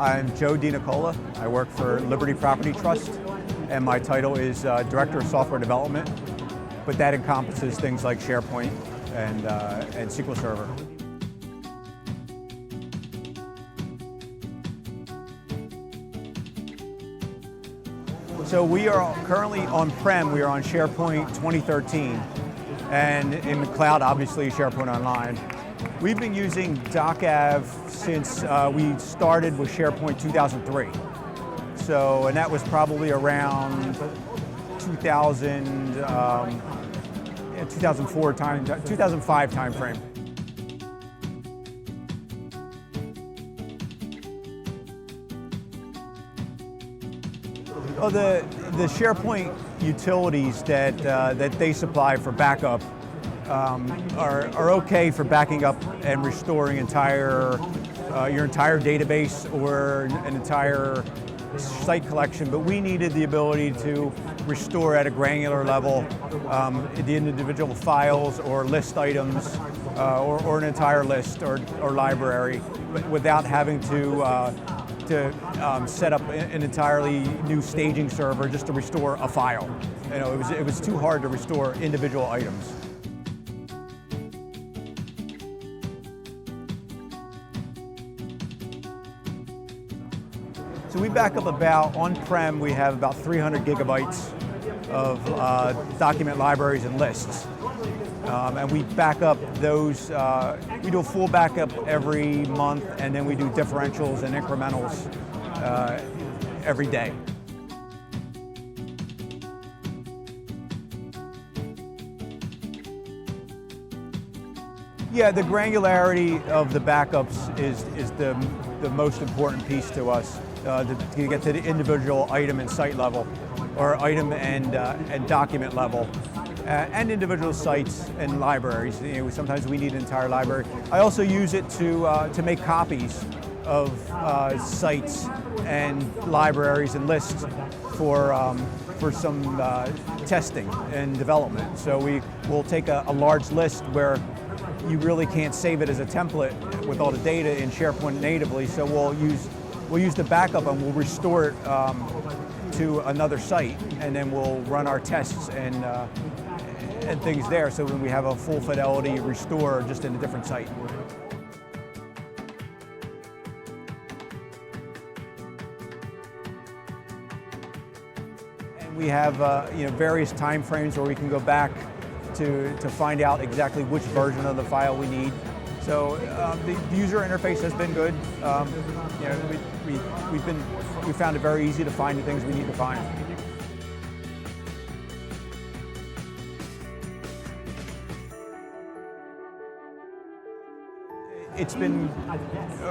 I'm Joe DeNicola. I work for Liberty Property Trust, and my title is Director of Software Development, but that encompasses things like SharePoint and SQL Server. So we are currently on-prem. We are on SharePoint 2013, and in the cloud, obviously, SharePoint Online. We've been using DocAv since we started with SharePoint 2003. So, and that was probably around 2005 timeframe. Well, the SharePoint utilities that they supply for backup are okay for backing up and restoring your entire database or an entire site collection, but we needed the ability to restore at a granular level the individual files or list items or an entire list or library, but without having to set up an entirely new staging server just to restore a file. You know, it was too hard to restore individual items. So we back up on-prem, we have about 300 gigabytes of document libraries and lists. And we back up those, we do a full backup every month, and then we do differentials and incrementals every day. Yeah, the granularity of the backups is the most important piece to us. To get to the individual item and site level, or item and document level, and individual sites and libraries. You know, sometimes we need an entire library. I also use it to make copies of sites and libraries and lists for some testing and development. So we will take a large list where you really can't save it as a template with all the data in SharePoint natively. So we'll use the backup and we'll restore it to another site, and then we'll run our tests and things there, so when we have a full fidelity restore just in a different site. And we have various time frames where we can go back to find out exactly which version of the file we need. So the user interface has been good. We found it very easy to find the things we need to find. It's been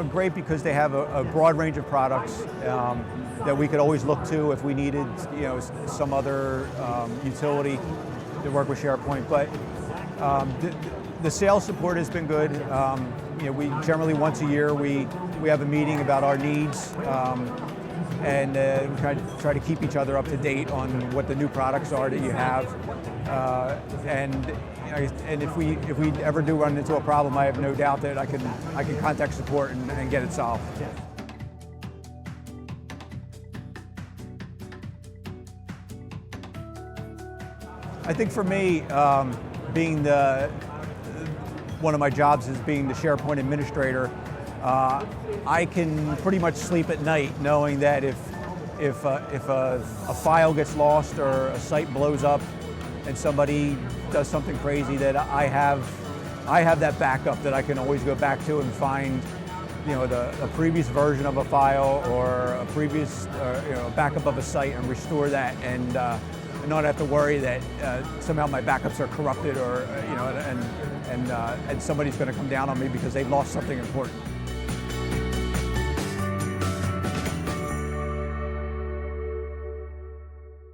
great because they have a broad range of products that we could always look to if we needed, some other utility to work with SharePoint. But the sales support has been good. We generally once a year we have a meeting about our needs, and we try to keep each other up to date on what the new products are that you have. And if we ever do run into a problem, I have no doubt that I can contact support and get it solved. I think for me, one of my jobs is being the SharePoint administrator. I can pretty much sleep at night knowing that if a file gets lost or a site blows up and somebody does something crazy, that I have that backup that I can always go back to and find, a previous version of a file or a previous backup of a site and restore that, and not have to worry that somehow my backups are corrupted or and somebody's going to come down on me because they've lost something important.